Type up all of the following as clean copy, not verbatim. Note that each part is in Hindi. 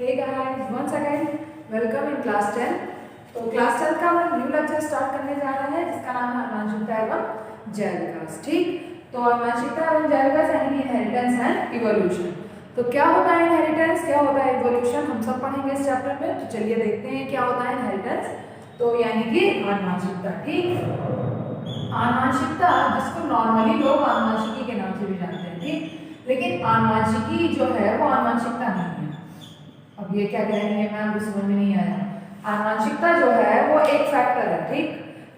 Hey guys, once again welcome in class 10। तो क्लास 10 का हम न्यू लेक्चर स्टार्ट करने जा रहे हैं जिसका नाम है आनुवंशिकता एवं जैव विकास। ठीक, तो आनुवंशिकता एवं जैव विकास यानी कि इनहेरिटेंस एंड इवोल्यूशन। तो क्या होता है इनहेरिटेंस, क्या होता है इवोल्यूशन, हम सब पढ़ेंगे इस चैप्टर में। तो चलिए देखते हैं क्या होता है इनहेरिटेंस। तो यानी कि आनुवंशिकता। ठीक, आनुवंशिकता जिसको नॉर्मली लोग आनुवंशिकी के नाम से भी जानते हैं। ठीक, लेकिन आनुवंशिकी जो है वो आनुवंशिकता नहीं है। अब ये क्या कह रही है मैम, समझ में नहीं आया। आनुवंशिकता जो है वो एक फैक्टर है, ठीक,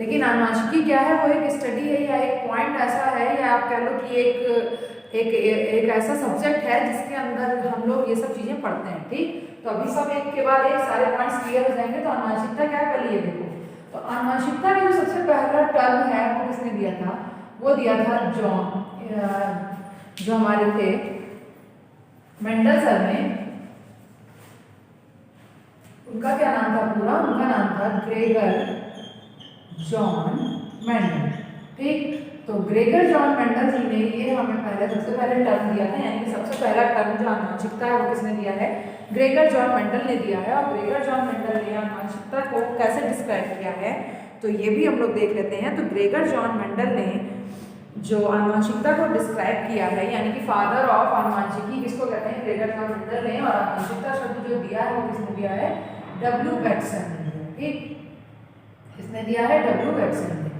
लेकिन आनुवंशिकी क्या है, वो एक स्टडी है या एक पॉइंट ऐसा है, या आप कह लो कि एक ऐसा सब्जेक्ट है जिसके अंदर हम लोग ये सब चीजें पढ़ते हैं। ठीक, तो अभी सब एक के बाद एक सारे पॉइंट्स क्लियर हो जाएंगे। तो आनुवंशिकता क्या है पहले ये देखो। तो आनुवंशिकता का जो सबसे पहला टर्म है वो किसने दिया था, वो दिया था जॉन, जो हमारे थे मेंडल सर ने। उनका क्या नाम था पूरा, उनका नाम था ग्रेगर जॉन मेंडल। ठीक, तो ग्रेगर जॉन मेंडल जी ने ये हमें सबसे पहले टर्म दिया था, यानी कि सबसे पहला टर्म जो आनुवंशिकता है वो किसने दिया है, ग्रेगर जॉन मेंडल ने दिया है। और ग्रेगर जॉन मेंडल ने आनुवंशिकता को कैसे डिस्क्राइब किया है तो ये भी हम लोग देख लेते हैं। तो ग्रेगर जॉन मेंडल ने जो आनुवंशिकता को डिस्क्राइब किया है, यानी कि फादर ऑफ आनुवंशिकी किसको कहते हैं, ग्रेगर जॉन मेंडल ने। और आनुवंशिकता शब्द जो दिया है वो किसने दिया है, डब्ल्यू बेटसन ने। ठीक, किसने दिया है, डब्ल्यू बेटसन ने।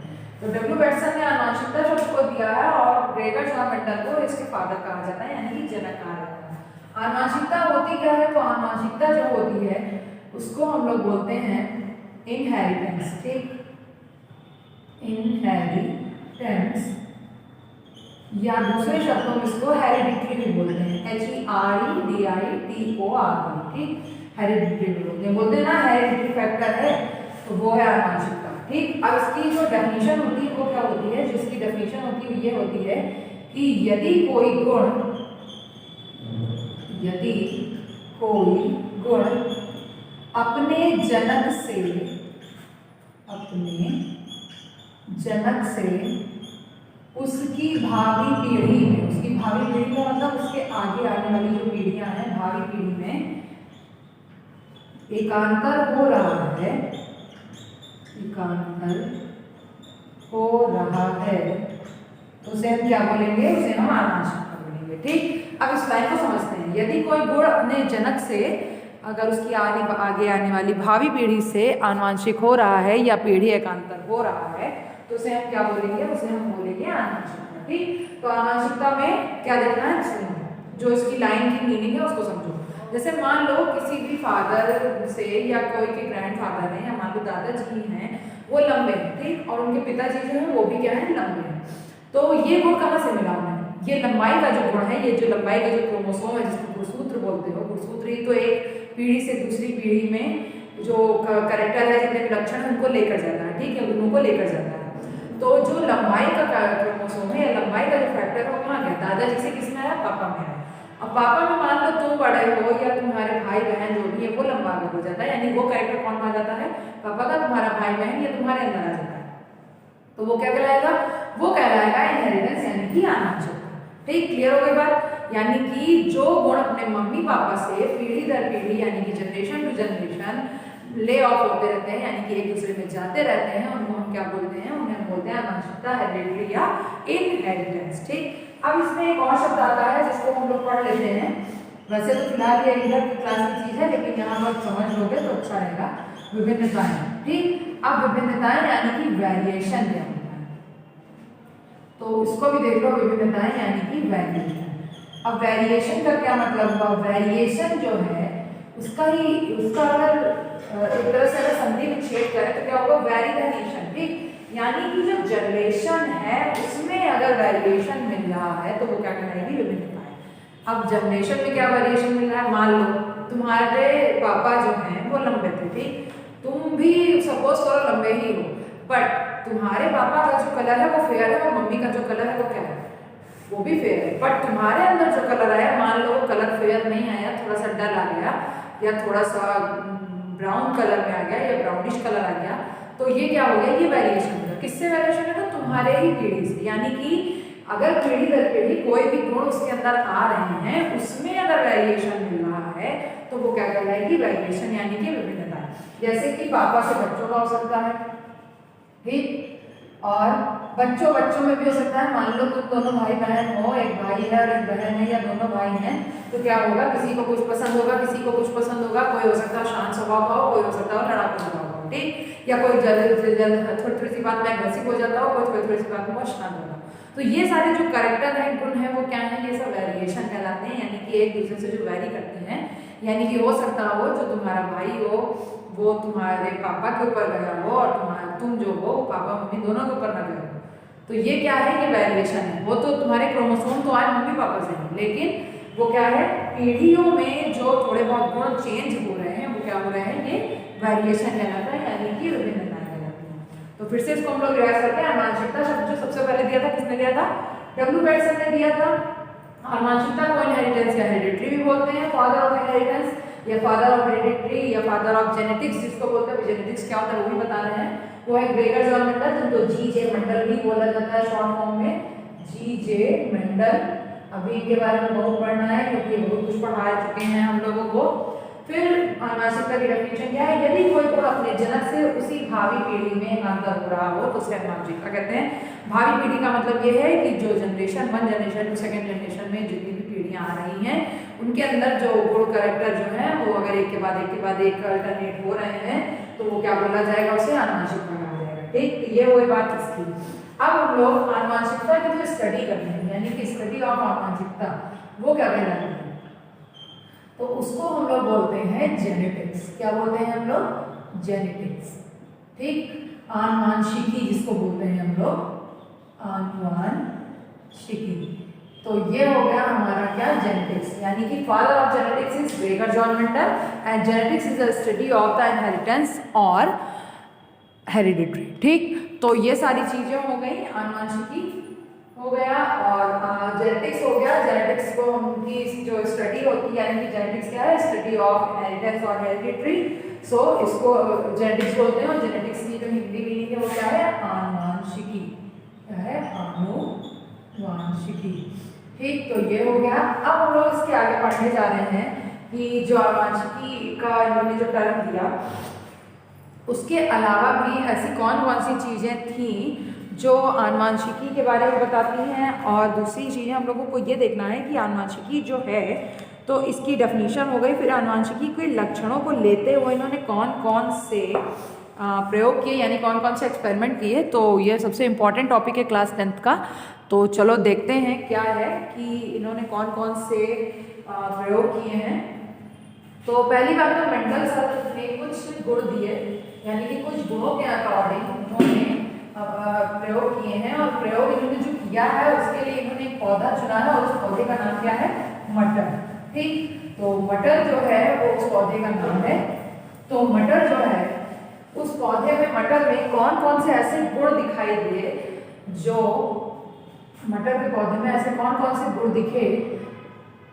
तो डब्ल्यू बेटसन ने आनुवंशिकता शब्द को दिया है और ग्रेगर जॉन मेंडल को इसके फादर कहा जाता है, यानी कि जनक कहा जाता है। आनुवंशिकता होती क्या है, तो आनुवंशिकता जो होती है उसको हम लोग बोलते हैं इनहेरिटेंस। ठीक, इनहेरिटेंस, या दूसरे शब्दों में इसको हेरिडिटरी भी बोलते हैं, HEREDITORY। ठीक, हेरिडिटरी बोलते हैं ना, हेरिडिटरी फैक्टर है तो वो है आनुवंशिकता। ठीक, अब इसकी जो डेफिनेशन होती है वो क्या होती है, जिसकी डेफिनेशन होती है ये होती है कि यदि कोई गुण अपने जनक से उसकी भावी पीढ़ी में, उसकी भावी पीढ़ी का मतलब उसके आगे आने वाली जो पीढ़ियां हैं, भावी पीढ़ी में एकांतर हो रहा है, तो उसे हम क्या बोलेंगे, उसे हम आनुवंशिकता बोलेंगे। ठीक, अब इस लाइन को समझते हैं। यदि कोई गुण अपने जनक से, अगर उसकी आगे आने वाली भावी पीढ़ी से आनुवंशिक हो रहा है या पीढ़ी एकांतर हो रहा है तो उसे हम क्या बोलेंगे, उसे हम बोलेंगे आनुवंशिकता। ठीक, तो आनुवंशिकता में क्या देखना है, जो इसकी लाइन की मीनिंग है उसको समझो। जैसे मान लो किसी भी फादर से या कोई के ग्रैंडफादर हैं, या मान लो दादाजी हैं वो लंबे हैं। ठीक, और उनके पिताजी जो है वो भी क्या है, लंबे हैं। तो ये गुण कहाँ से मिला उन्हें, ये लंबाई का जो गुण है, ये जो लंबाई का जो क्रोमोसोम है जिसको गुणसूत्र बोलते हो, गुणसूत्र ही तो एक पीढ़ी से दूसरी पीढ़ी में जो कैरेक्टर है, जितने भी लक्षण है उनको लेकर जाता है। ठीक है, उनको लेकर जाता है। तो जो लंबाई का क्रोमोसोम है या लंबाई का जो फैक्टर है वो कहाँ गया, दादाजी से किसमें आया, पापा में आया। अब पापा में मान लो तुम बड़े हो या तुम्हारे भाई बहन जो भी है वो लंबा हो जाता है, यानी वो कैरेक्टर कौन आ जाता है, पापा का, तुम्हारा भाई बहन या तुम्हारे अंदर आ जाता है। तो वो क्या कहलाएगा, वो कहलाएगा इनहेरिटेंस, यानी कि आनुवंशिकता। ठीक, क्लियर हो गई बात। यानी कि जो गुण अपने मम्मी पापा से पीढ़ी दर पीढ़ी, यानी कि generation to generation lay off होते रहते हैं, यानी कि एक दूसरे में जाते रहते हैं, उनको हम क्या बोलते हैं, उन्हें हम बोलते हैं आनुवंशिकता, हेरिडिटरी या इनहेरिटेंस। ठीक, अब इसमें एक और शब्द आता है जिसको हम लोग पढ़ लेते हैं। वैसे तो फिलहाल ये इधर की क्लास की चीज है, लेकिन यहाँ पर समझ लोगे तो अच्छा रहेगा। विभिन्नताएं। ठीक, अब विभिन्नताएं यानी कि वेरिएशन क्या होता है, तो इसको भी देख लो, विभिन्नताएं यानी कि वेरिएशन। अब वेरिएशन का क्या मतलब हुआ, वेरिएशन जो है उसका अगर एक तरह से अगर संधि विच्छेद करें तो क्या होगा, वेरिएशन। ठीक, यानी कि जो जनरेशन है उसमें अगर वेरिएशन मिल रहा है तो वो क्या कहलाएगी, विभिन्नताएं। अब जनरेशन में क्या वेरिएशन मिल रहा है, मान लो तुम्हारे पापा जो हैं वो लंबे थे। ठीक, तुम भी सपोज करो लंबे ही हो, बट तुम्हारे पापा का जो कलर है वो फेयर है और मम्मी का जो कलर है वो क्या है, वो भी फेयर है। बट तुम्हारे अंदर जो कलर आया, मान लो वो कलर फेयर नहीं आया, थोड़ा सा डल आ गया या थोड़ा सा ब्राउन कलर में आ गया या ब्राउनिश कलर आ गया, तो ये क्या हो गया, ये वेरिएशन होगा। किससे वेरिएशन होगा, तुम्हारे ही पीढ़ी से, यानी कि अगर पीढ़ी दर पीढ़ी कोई भी गुण उसके अंदर आ रहे हैं, उसमें अगर वेरिएशन मिल रहा है तो वो क्या कहलाएगी, वेरिएशन यानी कि विभिन्नता। जैसे कि पापा से बच्चों का हो सकता है, ठीक, और बच्चों बच्चों में भी हो सकता है। मान लो तुम दोनों भाई बहन हो, एक भाई है और एक बहन है, या दोनों भाई हैं, तो क्या होगा, किसी को कुछ पसंद होगा, किसी को कुछ पसंद होगा। कोई हो सकता है शांत स्वभाव का हो, कोई हो सकता है लड़ाकू स्वभाव का हो, ठीक, या कोई जल्द थोड़ी थोड़ी सी बात में अग्रेसिव हो जाता हो, कोई थोड़ी थोड़ी सी बात में बहुत शांत होगा। तो ये सारे जो कैरेक्टर है, गुण है, वो क्या है, ये सब वेरिएशन कहलाते हैं, यानी कि एक दूसरे से जो वेरी करते हैं। यानी कि हो सकता हो जो तुम्हारा भाई हो वो तुम्हारे पापा के ऊपर गया हो, और तुम जो हो पापा मम्मी दोनों के ऊपर ना गए हो। तो ये क्या है, ये वेरिएशन है। वो तो तुम्हारे क्रोमोसोम तो आए मम्मी पापा से, लेकिन वो क्या है, पीढ़ियों में जो थोड़े बहुत गुण चेंज हो रहे हैं, वो क्या हो रहे हैं, ये वेरिएशन कहलाता है, यानी कि विभिन्नताएं कहलाती हैं। तो फिर से इसको हम लोग रिवाइज करते हैं। आनुवंशिकता शब्द जो सबसे पहले दिया था, किसने दिया था, डब्ल्यू बेटसन ने दिया था। आनुवंशिकता को इनहेरिटेंस या हेरिडिटरी भी बोलते हैं, फादर ऑफ इनहेरिटेंस या फादर ऑफ हेरिडिटरी या फादर ऑफ जेनेटिक्स जिसको बोलते हैं। जेनेटिक्स क्या होता है वो भी बता रहे हैं। वो है ग्रेगर जॉन मेंडल, जिनको जी.जे. मेंडल भी बोला जाता है शॉर्ट फॉर्म में, जी.जे. मेंडल। अभी इनके बारे में बहुत पढ़ना है क्योंकि बहुत कुछ पढ़ा चुके हैं हम लोगों को। फिर आनुवंशिकता की डेफिनेशन क्या है, यदि कोई गुण अपने जनक से उसी भावी पीढ़ी में अंतर हो रहा हो तो उसे आनुवंशिकता कहते हैं। भावी पीढ़ी का मतलब ये है कि जो generation 1 generation to second generation में जितनी भी पीढ़ियां आ रही हैं, उनके अंदर जो गुण कैरेक्टर जो है वो अगर एक के बाद एक के बाद एक अल्टरनेट हो रहे हैं तो वो क्या बोला जाएगा, उसे आनुवंशिकता कहा जाएगा, ठीक। ये वही बात इसकी। अब हम लोग आनुवंशिकता की जो स्टडी करते हैं, यानी कि स्टडी ऑफ आनुवंशिकता, वो क्या कहलाती है, तो उसको हम लोग बोलते हैं जेनेटिक्स। क्या बोलते हैं हम लोग, जेनेटिक्स, ठीक। आनुवंशिकी जिसको बोलते हैं हम लोग, आनुवंशिकी। तो ये हो गया हमारा क्या, जेनेटिक्स। यानी कि father of genetics is Gregor John Mendel and genetics is the study of the inheritance और हेरिडिटरी, ठीक। तो ये सारी चीजें हो गई, आनुवंशिकी हो गया और जेनेटिक्स हो गया। जेनेटिक्स को उनकी जो स्टडी होती है, यानी कि जेनेटिक्स क्या है, स्टडी ऑफ इनहेरिटेंस और हेरिडिटरी। सो इसको जेनेटिक्स बोलते हैं और जेनेटिक्स की जो हिंदी मीनिंग है वो क्या है, आनुवंशिकी। क्या है, आनुवंशिकी, ठीक। तो ये हो गया। अब हम लोग इसके आगे पढ़ने जा रहे हैं कि जो आनुवंशिकी का इन्होंने जो टर्म दिया, उसके अलावा भी ऐसी कौन कौन सी चीज़ें थी जो आनुवंशिकी के बारे में बताती हैं। और दूसरी चीज़ें हम लोगों को ये देखना है कि आनुवंशिकी जो है तो इसकी डेफिनेशन हो गई, फिर आनुवंशिकी के लक्षणों को लेते हुए इन्होंने कौन कौन से प्रयोग किए, यानी कौन कौन से एक्सपेरिमेंट किए। तो ये सबसे इम्पॉर्टेंट टॉपिक है क्लास 10th का। तो चलो देखते हैं क्या है कि इन्होंने कौन कौन से प्रयोग किए हैं। तो पहली बात तो मेंडल सर ने कुछ गुण दिए, यानी कि कुछ गुणों के अकॉर्डिंग उन्होंने प्रयोग किए हैं। और प्रयोग इन्होंने जो किया है उसके लिए इन्होंने एक पौधा चुना है और उस पौधे का नाम क्या है, मटर, ठीक। तो मटर जो है वो उस पौधे का नाम है। तो मटर जो है उस पौधे में, मटर में कौन कौन से ऐसे गुण दिखाई दिए, जो मटर के पौधे में ऐसे कौन कौन से गुण दिखे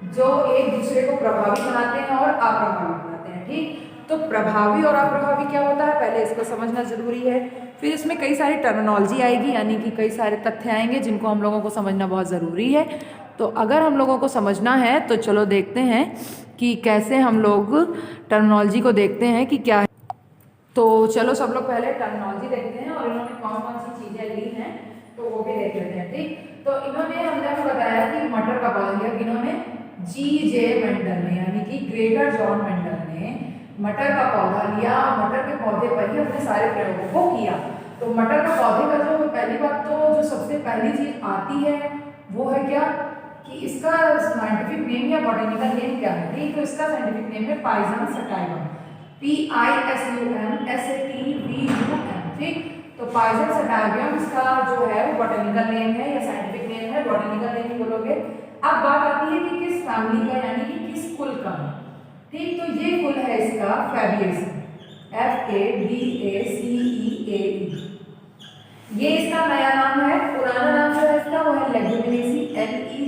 जो एक दूसरे को प्रभावी बनाते हैं और अप्रभावी बनाते हैं, ठीक। तो प्रभावी और अप्रभावी क्या होता है, पहले इसको समझना जरूरी है। फिर इसमें कई सारी टर्मिनोलॉजी आएगी, यानी कि कई सारे तथ्य आएंगे जिनको हम लोगों को समझना बहुत ज़रूरी है। तो अगर हम लोगों को समझना है तो चलो देखते हैं कि कैसे हम लोग टर्मिनोलॉजी को देखते हैं कि क्या है। तो चलो सब लोग पहले टर्मिनोलॉजी देखते हैं और इन्होंने कौन कौन सी चीज़ें ली हैं तो वो भी देख लेते हैं, ठीक। तो इन्होंने हमने बताया कि मटर का पौधा लिया, इन्होंने जी.जे. मेंडल ने, यानी कि ग्रेगर जॉन मेंडल ने मटर का पौधा लिया, मटर के पौधे पर ही अपने सारे प्रयोगों को किया। तो मटर का पौधे का जो पहली बात तो जो सबसे पहली चीज आती है वो है क्या, कि इसका साइंटिफिक नेम या बॉटनिकल नेम क्या है, ठीक। तो इसका साइंटिफिक नेम है पाइजम सटाइवम, PISUM, ठीक। तो पाइजम सटाइवम इसका जो है वो बॉटनिकल नेम है या साइंटिफिक नेम है, बॉटनिकल नेम ही बोलोगे। अब बात आती है कि किस फैमिली का, यानी कि किस कुल का, ठीक। तो ये कुल है इसका फैबिएसी, FABACEAE। ये इसका नया नाम है। पुराना नाम जो है इसका वो है लेग्यूमिनेसी, LEGUMINACEAE,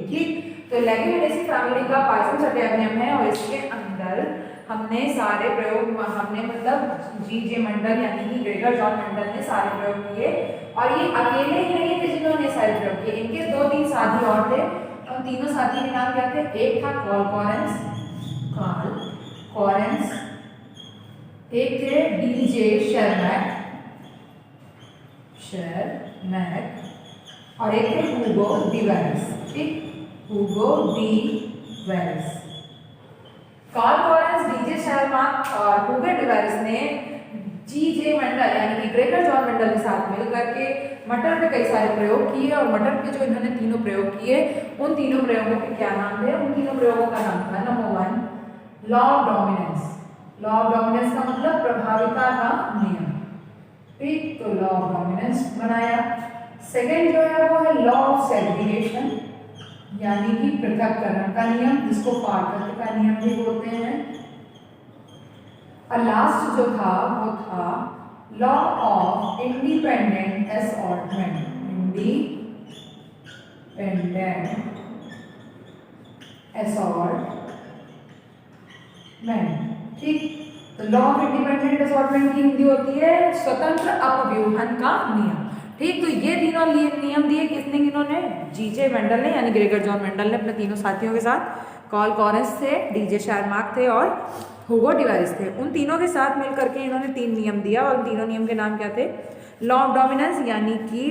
ठीक। तो लेग्यूमिनेसी फैमिली का पाइजम सटाइवम है और इसके अंदर हमने सारे प्रयोग हमने मतलब जीजे मंडल यानी कि ग्रेगर जॉन मंडल ने सारे प्रयोग किए, और ये अकेले ही नहीं थे जिन्होंने सारे प्रयोग किए, इनके 2-3 साथी और थे। उन तीनों साथी के नाम क्या थे? एक था कार्ल कॉरेंस, एक थे डीजे शेरमैक और एक थे हुगो डी वेरिस। ठीक, Hugo de Vries. Carl Correns, डीजे शेरमैक और हुगो डी वेरिस ने जीजे मंडल यानी कि ग्रेगर जॉन मंडल के साथ मिलकर के मटर पे कई सारे प्रयोग किए, और मटर पे जो इन्होंने तीनों प्रयोग किए उन तीनों प्रयोगों के क्या नाम थे? उन तीनों प्रयोगों का नाम था number 1 law of dominance. Law of dominance का मतलब प्रभाविता का नियम। ठीक, तो लॉ ऑफ डोमिनेंस बनाया। सेकंड जो है वो है लॉ ऑफ सेग्रीगेशन यानी कि पृथक्करण का नियम, जिसको पार्थक्य का नियम भी बोलते हैं। और लास्ट जो था वो था लॉ ऑफ इंडिपेंडेंट असॉर्टमेंट। ठीक, तो लॉ ऑफ इंडिपेंडेंट असॉर्टमेंट की हिंदी होती है स्वतंत्र अपव्यूहन का नियम। ठीक, तो ये तीनों नियम दिए किसने? किन्होंने? जीजे मेंडल ने यानी ग्रेगर जॉन मेंडल ने अपने तीनों साथियों के साथ। कार्ल कॉरेंस थे, डीजे शेरमैक थे और हुगो डी वेरिस थे। उन तीनों के साथ मिलकर के इन्होंने 3 नियम दिया, और उन तीनों नियम के नाम क्या थे? लॉ ऑफ डोमिनेंस यानी कि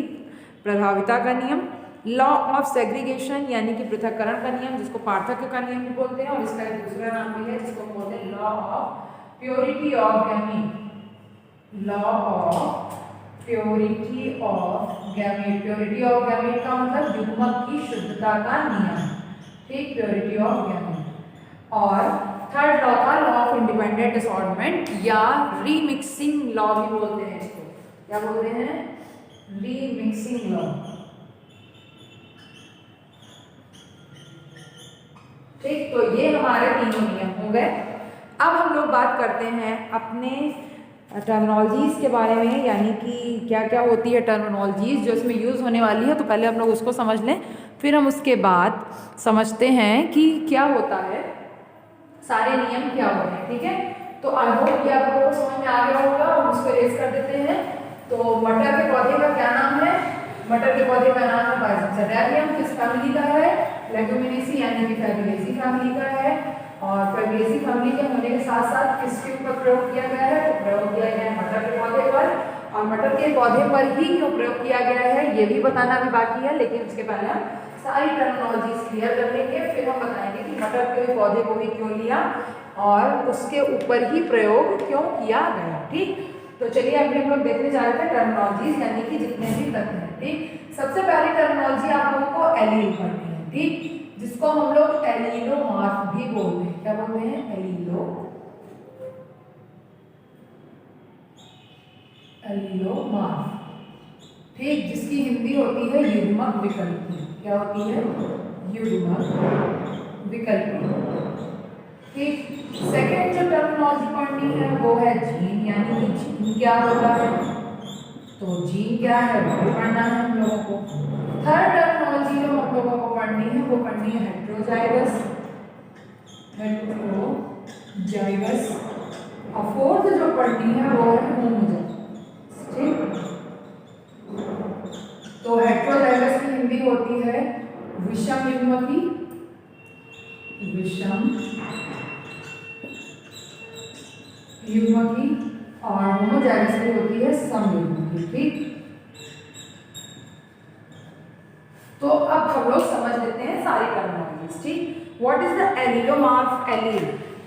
प्रभाविता का नियम, लॉ ऑफ सेग्रीगेशन यानी कि पृथक्करण का नियम, जिसको पार्थक्य का नियम भी बोलते हैं, और इसका एक दूसरा नाम भी है जिसको बोलते हैं law of purity of gamete. Law of purity of gamete. Purity of gamete का मतलब युग्मक की शुद्धता का नियम। ठीक, प्योरिटी ऑफ गैमीट। और थर्ड लॉ था लॉ ऑफ इंडिपेंडेंट असॉर्टमेंट या रीमिक्सिंग लॉ भी बोलते हैं इसको। क्या बोलते हैं? Remixing law. ठीक, तो ये हमारे तीनों नियम हो गए। अब हम लोग बात करते हैं अपने टर्मिनोलॉजीज के बारे में, यानी कि क्या क्या होती है टर्मिनोलॉजीज जो इसमें यूज़ होने वाली है। तो पहले हम लोग उसको समझ लें, फिर हम उसके बाद समझते हैं कि क्या होता है, सारे नियम क्या होते हैं। ठीक है, तो आई होप कि आप लोगों को समझ में आ गया होगा। हम उसको रेस कर देते हैं। तो मटर के पौधे का क्या नाम है? मटर के पौधे का नाम है बाइसेटेरियम। किस फैमिली का है? लेगुमिनेसी यानी कि फैबुलेसी फैमिली का है। और फैबुलेसी फैमिली के होने के साथ साथ किसके ऊपर प्रयोग किया गया है? तो प्रयोग किया गया है मटर के पौधे पर। और मटर के पौधे पर ही क्यों प्रयोग किया गया है ये भी बताना भी बाकी है, लेकिन उसके पहले हम सारी टर्मिनोलॉजीज क्लियर कर लेंगे। फिर हम बताएंगे कि मटर के पौधे को भी क्यों लिया और उसके ऊपर ही प्रयोग क्यों किया गया। ठीक, तो चलिए अभी हम लोग देखने जा रहे थे टर्मिनोलॉजीज यानी कि जितने भी तत्व हैं। ठीक, सबसे पहली टर्मिनोलॉजी आप लोगों को एलील पढ़नी है। ठीक, जिसको हम लोग एलीलोमॉर्फ भी बोलते हैं। क्या बोलते हैं? एलीलोमॉर्फ। ठीक, जिसकी हिंदी होती है युग्मक विकल्पी। क्या होती है? युग्मक विकल्पी। ठीक, सेकंड जो टर्मिनोलॉजी पढ़नी है वो है जीन, यानी कि जीन क्या होता है। तो जीन क्या है वो भी पढ़ना है हम लोगों को। थर्ड टर्मिनोलॉजी जो हम लोगों को पढ़नी है वो पढ़नी है हेटेरोजाइगस। और फोर्थ जो पढ़नी है वो है होमोजाइगस। ठीक, तो हेटेरोजाइगस की हिंदी होती है विषम युग्मकी। विषम युग्मकी। और होमोजाइगस की होती है समयुग्मकी। ठीक, तो अब हम लोग समझ लेते हैं सारी टर्मिनोलॉजीज। ठीक, व्हाट इज द एलीलोमॉर्फ? एलील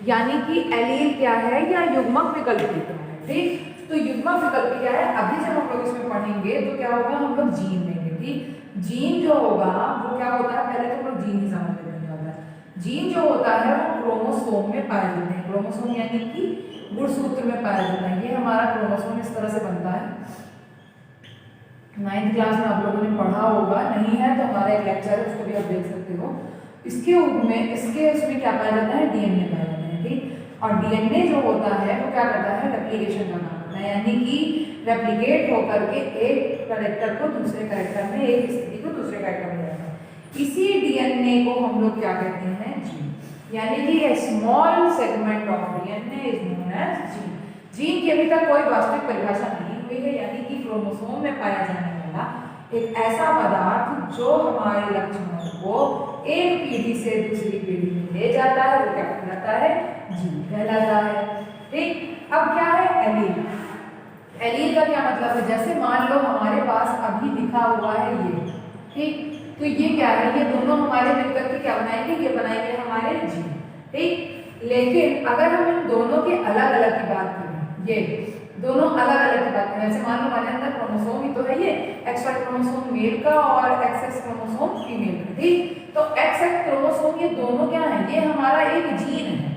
यानी कि एलील क्या है या युग्मक विकल्पी क्या है। ठीक, तो युग्मक विकल्पी क्या है? अभी जब हम लोग इसमें पढ़ेंगे तो क्या होगा, हम लोग जीन लेंगे। ठीक, जीन जो होगा वो क्या होता है, पहले तो हम लोग जीन ही समझ लेते हैं। जीन जो होता है वो क्रोमोसोम में पाए जाते हैं। क्रोमोसोम यानी कि गुणसूत्र में पाया जाता है। ये हमारा क्रोमोसोम इस तरह से बनता है। 9th क्लास में आप लोगों ने पढ़ा होगा, नहीं है तो हमारा एक लेक्चर है उसको भी आप देख सकते हो। इसके उसमें क्या पाया जाता है? डीएनए पाया जाता है। ठीक, और डीएनए जो होता है वो क्या करता है? रेप्लिकेशन का काम करता है, यानी कि रेप्लिकेट होकर के एक कैरेक्टर को दूसरे कैरेक्टर में, एक स्थिति को दूसरे कैरेक्टर में जाता है। इसी डीएनए को हम लोग क्या कहते हैं? जीन। यानी कि a small segment of DNA is known as gene. Gene की अभी तक कोई वास्तविक परिभाषा नहीं हुई है, यानी कि क्रोमोसोम में पाया जाने वाला एक ऐसा पदार्थ जो हमारे लक्षणों को एक पीढ़ी से दूसरी पीढ़ी में ले जाता है, वो क्या कहलाता है? जीन कहलाता है। ठीक, अब क्या है एलील? एलील का क्या मतलब है? जैसे मान लो हमारे पास अभी लिखा हुआ है ये, ठीक, तो ये क्या है? ये दोनों हमारे मिलकर के क्या बनाएंगे? ये बनाएंगे हमारे जीन। ठीक, लेकिन अगर हम इन दोनों के अलग अलग की बात करें, ये दोनों अलग अलग की बात करें, जैसे मान लो हमारे अंदर क्रोमोसोम ही तो है ये, XY क्रोमोसोम मेल का और XX क्रोमोसोम फीमेल का। ठीक, तो XX क्रोमोसोम ये दोनों क्या है? ये हमारा एक जीन है,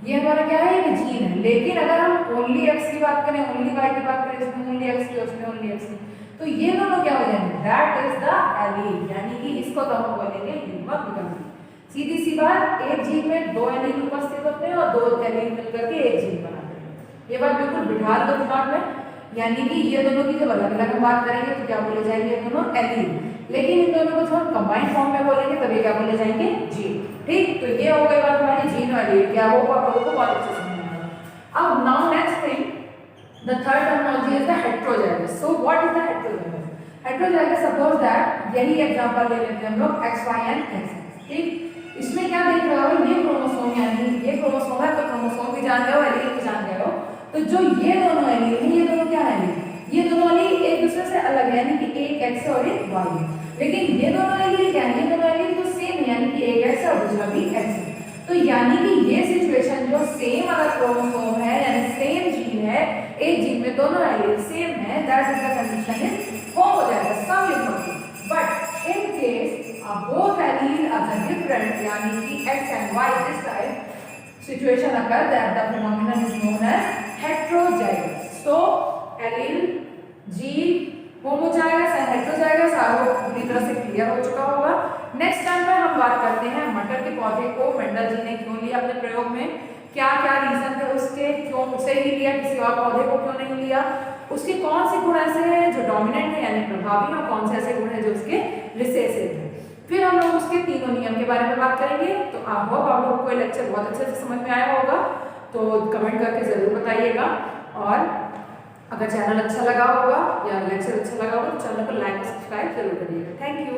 ये हमारा क्या है? एक जीन है। लेकिन अगर हम ओनली X की बात करें, ओनली Y की बात करें, इसमें ओनली X की, उसमें ओनली X की, तो ये दोनों क्या हो जाएंगे? दैट इज द एलील, यानी कि इसको तो हम बोलेंगे युग्मक विकल्प। सीधी सी बात, एक जीन में दो एलील उपस्थित होते हैं और दो एलील मिलकर के एक जीन बनाते हैं। ये बात बिल्कुल बिठा लो दिमाग में, यानी कि ये दोनों की जब अलग अलग हम बात करेंगे तो क्या बोले जाएंगे? ये दोनों एलील। लेकिन इन दोनों को जब हम कंबाइंड फॉर्म में बोलेंगे तभी क्या बोले जाएंगे? जीन। ठीक, तो ये हो गई बात हमारी जीन और एलील। क्या वो आप लोगों को बहुत अच्छे से समझ में आया। अब now next thing, the third terminology is the heterozygous. So what is the heterozygous? Heterozygous, suppose that, यही एग्जांपल ले लेते हैं हम लोग XY and XX। ठीक, इसमें क्या देख रहे हो? ये क्रोमोसोम, यानी ये क्रोमोसोम है, तो क्रोमोसोम भी जान गए हो, एलील भी जान गए हो। तो जो ये दोनों एलील हैं, ये दोनों क्या है? ये दोनों एलील एक दूसरे से अलग है, यानी कि एक X और एक Y है। लेकिन ये दोनों एलील क्या है? ये दोनों एलील तो सेम है, यानी कि एक X और दूसरा भी X है। तो यानी कि ये सिचुएशन जो सेम अगर क्रोमोसोम है, यानी सेम जीन है, एक जीन में दोनों एलील सेम है, that is the condition is form हो जाएगा समयुग्मक। But in case both allele are different, यानी कि X and Y this type situation occur, that the phenomenon is known as heterozygous. So allele gene homozygous and heterozygous आपको पूरी तरह से क्लियर हो चुका होगा। नेक्स्ट टाइम में हम बात करते हैं मटर के पौधे को मेंडल जी ने क्यों लिया अपने प्रयोग में, क्या क्या रीजन थे उसके, क्यों उसे ही लिया, किसी और पौधे को क्यों नहीं लिया, उसके कौन से गुण ऐसे हैं जो डोमिनेंट है यानी प्रभावी, और कौन से ऐसे गुण हैं जो उसके रिसेसिव है। फिर हम लोग उसके तीनों नियम के बारे में बात करेंगे। तो आप लोगों को ये लेक्चर बहुत अच्छे से समझ में आया होगा, तो कमेंट करके जरूर बताइएगा। और अगर चैनल अच्छा लगा होगा या लेक्चर अच्छा लगा होगा तो चैनल को लाइक और सब्सक्राइब जरूर करिएगा। Thank you.